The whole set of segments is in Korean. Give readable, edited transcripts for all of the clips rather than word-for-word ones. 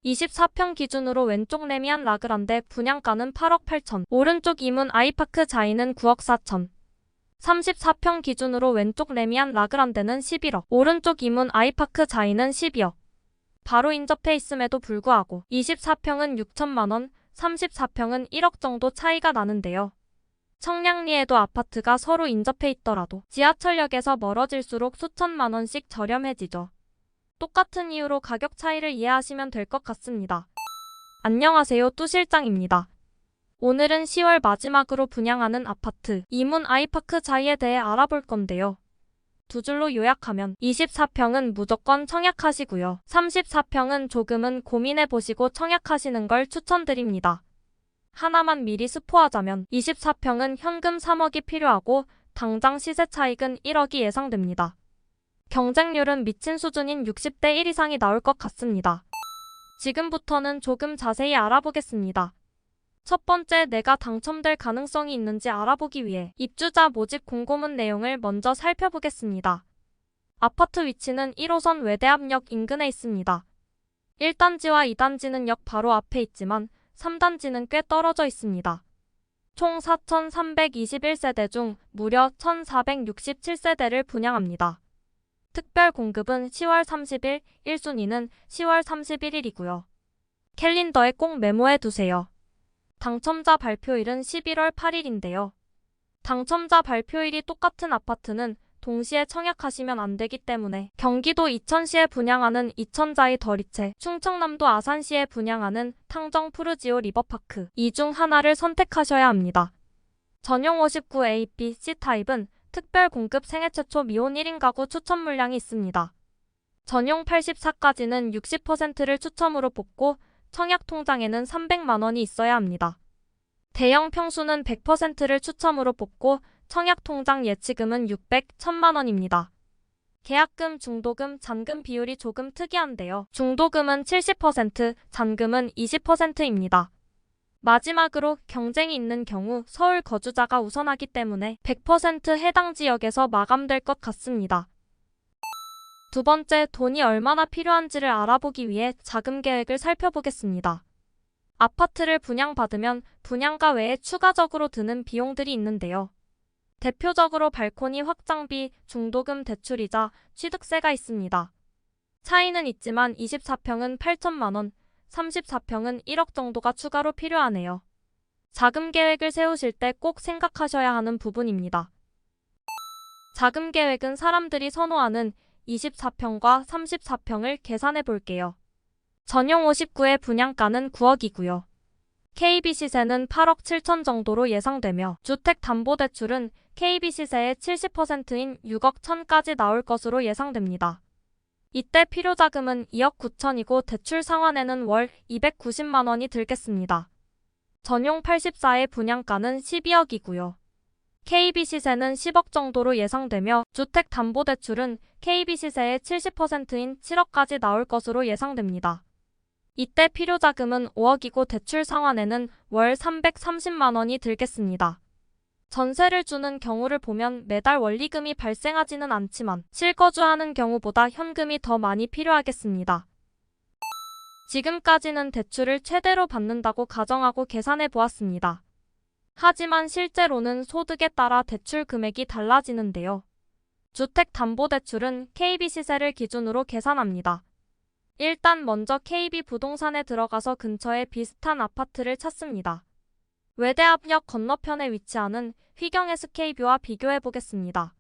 24평 기준으로 왼쪽 레미안 라그란데 분양가는 8억 8천, 오른쪽 이문 아이파크 자이는 9억 4천. 34평 기준으로 왼쪽 레미안 라그란데는 11억, 오른쪽 이문 아이파크 자이는 12억. 바로 인접해 있음에도 불구하고 24평은 6천만원, 34평은 1억 정도 차이가 나는데요. 청량리에도 아파트가 서로 인접해 있더라도 지하철역에서 멀어질수록 수천만원씩 저렴해지죠. 똑같은 이유로 가격 차이를 이해하시면 될 것 같습니다. 안녕하세요, 뚜 실장입니다. 오늘은 10월 마지막으로 분양하는 아파트 이문 아이파크 자이에 대해 알아볼 건데요. 두 줄로 요약하면 24평은 무조건 청약하시고요. 34평은 조금은 고민해보시고 청약하시는 걸 추천드립니다. 하나만 미리 스포하자면 24평은 현금 3억이 필요하고 당장 시세 차익은 1억이 예상됩니다. 경쟁률은 미친 수준인 60대 1 이상이 나올 것 같습니다. 지금부터는 조금 자세히 알아보겠습니다. 첫 번째, 내가 당첨될 가능성이 있는지 알아보기 위해 입주자 모집 공고문 내용을 먼저 살펴보겠습니다. 아파트 위치는 1호선 외대암역 인근에 있습니다. 1단지와 2단지는 역 바로 앞에 있지만 3단지는 꽤 떨어져 있습니다. 총 4,321세대 중 무려 1,467세대를 분양합니다. 특별 공급은 10월 30일, 1순위는 10월 31일이고요. 캘린더에 꼭 메모해 두세요. 당첨자 발표일은 11월 8일인데요. 당첨자 발표일이 똑같은 아파트는 동시에 청약하시면 안 되기 때문에 경기도 이천시에 분양하는 이천자이 더리체, 충청남도 아산시에 분양하는 탕정 푸르지오 리버파크 이 중 하나를 선택하셔야 합니다. 전용 59A, B, C 타입은 특별 공급 생애 최초 미혼 1인 가구 추첨 물량이 있습니다. 전용 84까지는 60%를 추첨으로 뽑고 청약 통장에는 300만원이 있어야 합니다. 대형 평수는 100%를 추첨으로 뽑고 청약 통장 예치금은 600, 1000만원입니다. 계약금, 중도금, 잔금 비율이 조금 특이한데요. 중도금은 70%, 잔금은 20%입니다. 마지막으로 경쟁이 있는 경우 서울 거주자가 우선하기 때문에 100% 해당 지역에서 마감될 것 같습니다. 두 번째, 돈이 얼마나 필요한지를 알아보기 위해 자금 계획을 살펴보겠습니다. 아파트를 분양받으면 분양가 외에 추가적으로 드는 비용들이 있는데요. 대표적으로 발코니 확장비, 중도금 대출이자 취득세가 있습니다. 차이는 있지만 24평은 8천만원, 34평은 1억 정도가 추가로 필요하네요. 자금 계획을 세우실 때 꼭 생각하셔야 하는 부분입니다. 자금 계획은 사람들이 선호하는 24평과 34평을 계산해 볼게요. 전용 59의 분양가는 9억이고요. KB 시세는 8억 7천 정도로 예상되며 주택담보대출은 KB 시세의 70%인 6억 1천까지 나올 것으로 예상됩니다. 이때 필요자금은 2억 9천이고 대출 상환에는 월 290만원이 들겠습니다. 전용 84의 분양가는 12억이고요. KB 시세는 10억 정도로 예상되며 주택담보대출은 KB 시세의 70%인 7억까지 나올 것으로 예상됩니다. 이때 필요자금은 5억이고 대출 상환에는 월 330만원이 들겠습니다. 전세를 주는 경우를 보면 매달 원리금이 발생하지는 않지만 실거주하는 경우보다 현금이 더 많이 필요하겠습니다. 지금까지는 대출을 최대로 받는다고 가정하고 계산해 보았습니다. 하지만 실제로는 소득에 따라 대출 금액이 달라지는데요. 주택담보대출은 KB 시세를 기준으로 계산합니다. 일단 먼저 KB 부동산에 들어가서 근처에 비슷한 아파트를 찾습니다. 외대암역 건너편에 위치하는 휘경 SK뷰와 비교해 보겠습니다.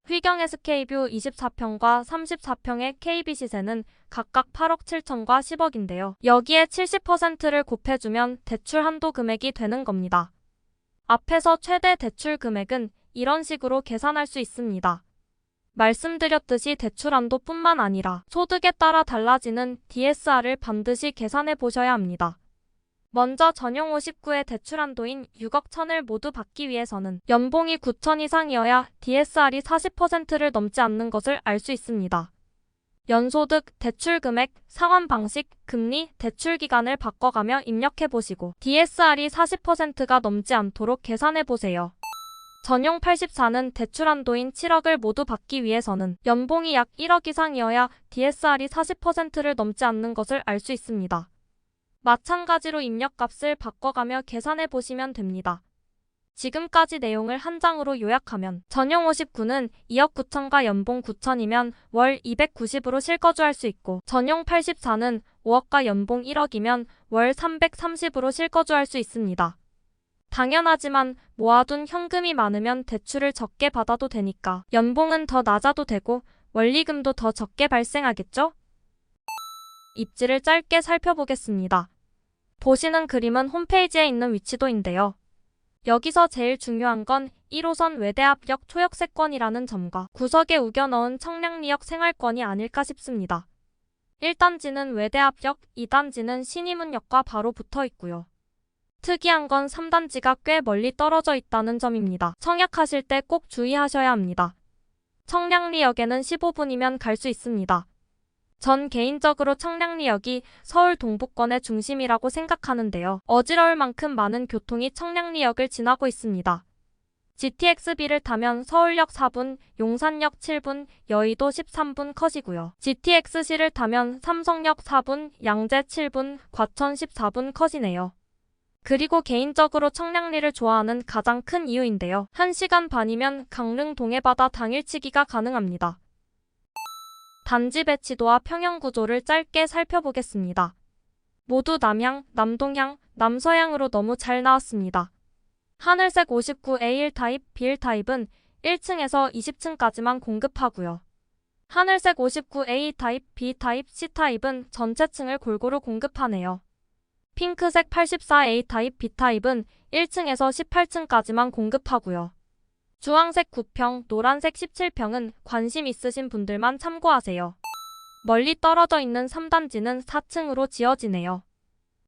휘경 SK뷰 24평과 34평의 KB 시세는 각각 8억 7천과 10억인데요. 여기에 70%를 곱해주면 대출 한도 금액이 되는 겁니다. 앞에서 최대 대출 금액은 이런 식으로 계산할 수 있습니다. 말씀드렸듯이 대출 한도뿐만 아니라 소득에 따라 달라지는 DSR을 반드시 계산해 보셔야 합니다. 먼저 전용 59의 대출 한도인 6억 1천을 모두 받기 위해서는 연봉이 9천 이상이어야 DSR이 40%를 넘지 않는 것을 알 수 있습니다. 연소득, 대출 금액, 상환 방식, 금리, 대출 기간을 바꿔가며 입력해보시고 DSR이 40%가 넘지 않도록 계산해보세요. 전용 84는 대출 한도인 7억을 모두 받기 위해서는 연봉이 약 1억 이상이어야 DSR이 40%를 넘지 않는 것을 알 수 있습니다. 마찬가지로 입력값을 바꿔가며 계산해 보시면 됩니다. 지금까지 내용을 한 장으로 요약하면 전용 59는 2억 9천과 연봉 9천이면 월 290으로 실거주할 수 있고, 전용 84는 5억과 연봉 1억이면 월 330으로 실거주할 수 있습니다. 당연하지만 모아둔 현금이 많으면 대출을 적게 받아도 되니까 연봉은 더 낮아도 되고 원리금도 더 적게 발생하겠죠? 입지를 짧게 살펴보겠습니다. 보시는 그림은 홈페이지에 있는 위치도인데요. 여기서 제일 중요한 건 1호선 외대앞역 초역세권이라는 점과 구석에 우겨 넣은 청량리역 생활권이 아닐까 싶습니다. 1단지는 외대앞역, 2단지는 신이문역과 바로 붙어 있고요. 특이한 건 3단지가 꽤 멀리 떨어져 있다는 점입니다. 청약하실 때 꼭 주의하셔야 합니다. 청량리역에는 15분이면 갈 수 있습니다. 전 개인적으로 청량리역이 서울 동부권의 중심이라고 생각하는데요. 어지러울 만큼 많은 교통이 청량리역을 지나고 있습니다. GTX-B를 타면 서울역 4분, 용산역 7분, 여의도 13분 컷이고요. GTX-C를 타면 삼성역 4분, 양재 7분, 과천 14분 컷이네요. 그리고 개인적으로 청량리를 좋아하는 가장 큰 이유인데요. 1시간 반이면 강릉 동해바다 당일치기가 가능합니다. 단지 배치도와 평형구조를 짧게 살펴보겠습니다. 모두 남향, 남동향, 남서향으로 너무 잘 나왔습니다. 하늘색 59A1 타입, B1 타입은 1층에서 20층까지만 공급하고요. 하늘색 59A 타입, B 타입, C 타입은 전체 층을 골고루 공급하네요. 핑크색 84A 타입, B 타입은 1층에서 18층까지만 공급하고요. 주황색 9평, 노란색 17평은 관심 있으신 분들만 참고하세요. 멀리 떨어져 있는 3단지는 4층으로 지어지네요.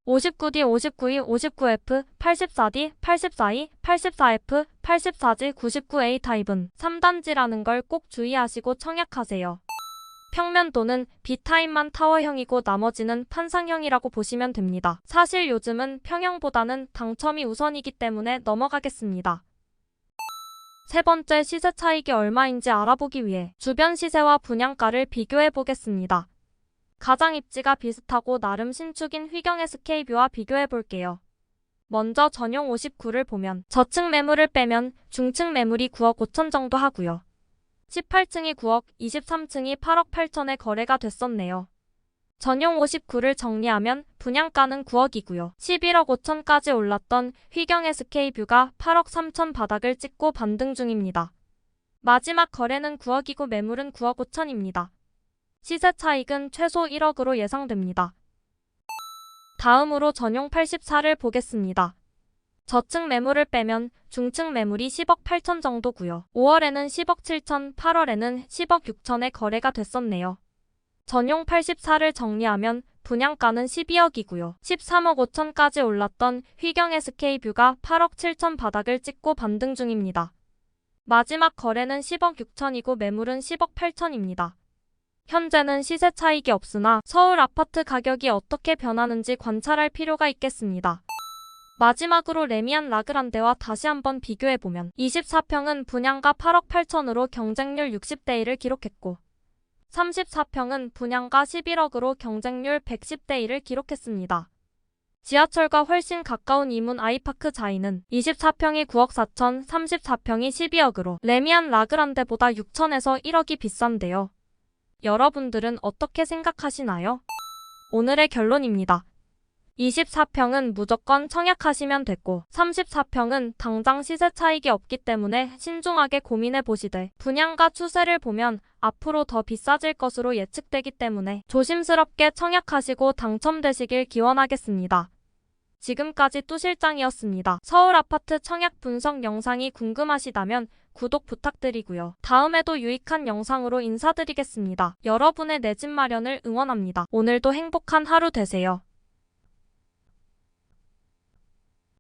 59D, 59E, 59F, 84D, 84E, 84F, 84G, 99A 타입은 3단지라는 걸 꼭 주의하시고 청약하세요. 평면도는 B타입만 타워형이고 나머지는 판상형이라고 보시면 됩니다. 사실 요즘은 평형보다는 당첨이 우선이기 때문에 넘어가겠습니다. 세 번째, 시세 차익이 얼마인지 알아보기 위해 주변 시세와 분양가를 비교해 보겠습니다. 가장 입지가 비슷하고 나름 신축인 휘경 SK뷰와 비교해 볼게요. 먼저 전용 59를 보면 저층 매물을 빼면 중층 매물이 9억 5천 정도 하고요. 18층이 9억, 23층이 8억 8천에 거래가 됐었네요. 전용 59를 정리하면 분양가는 9억이고요. 11억 5천까지 올랐던 휘경 SK뷰가 8억 3천 바닥을 찍고 반등 중입니다. 마지막 거래는 9억이고 매물은 9억 5천입니다. 시세 차익은 최소 1억으로 예상됩니다. 다음으로 전용 84를 보겠습니다. 저층 매물을 빼면 중층 매물이 10억 8천 정도고요. 5월에는 10억 7천, 8월에는 10억 6천에 거래가 됐었네요. 전용 84를 정리하면 분양가는 12억이고요. 13억 5천까지 올랐던 휘경 SK뷰가 8억 7천 바닥을 찍고 반등 중입니다. 마지막 거래는 10억 6천이고 매물은 10억 8천입니다. 현재는 시세 차익이 없으나 서울 아파트 가격이 어떻게 변하는지 관찰할 필요가 있겠습니다. 마지막으로 레미안 라그란데와 다시 한번 비교해보면 24평은 분양가 8억 8천으로 경쟁률 60대 1을 기록했고 34평은 분양가 11억으로 경쟁률 110대 1을 기록했습니다. 지하철과 훨씬 가까운 이문 아이파크 자이는 24평이 9억 4천, 34평이 12억으로 레미안 라그란데보다 6천에서 1억이 비싼데요. 여러분들은 어떻게 생각하시나요? 오늘의 결론입니다. 24평은 무조건 청약하시면 됐고 34평은 당장 시세 차익이 없기 때문에 신중하게 고민해 보시되 분양가 추세를 보면 앞으로 더 비싸질 것으로 예측되기 때문에 조심스럽게 청약하시고 당첨되시길 기원하겠습니다. 지금까지 뚜 실장이었습니다. 서울 아파트 청약 분석 영상이 궁금하시다면 구독 부탁드리고요. 다음에도 유익한 영상으로 인사드리겠습니다. 여러분의 내 집 마련을 응원합니다. 오늘도 행복한 하루 되세요.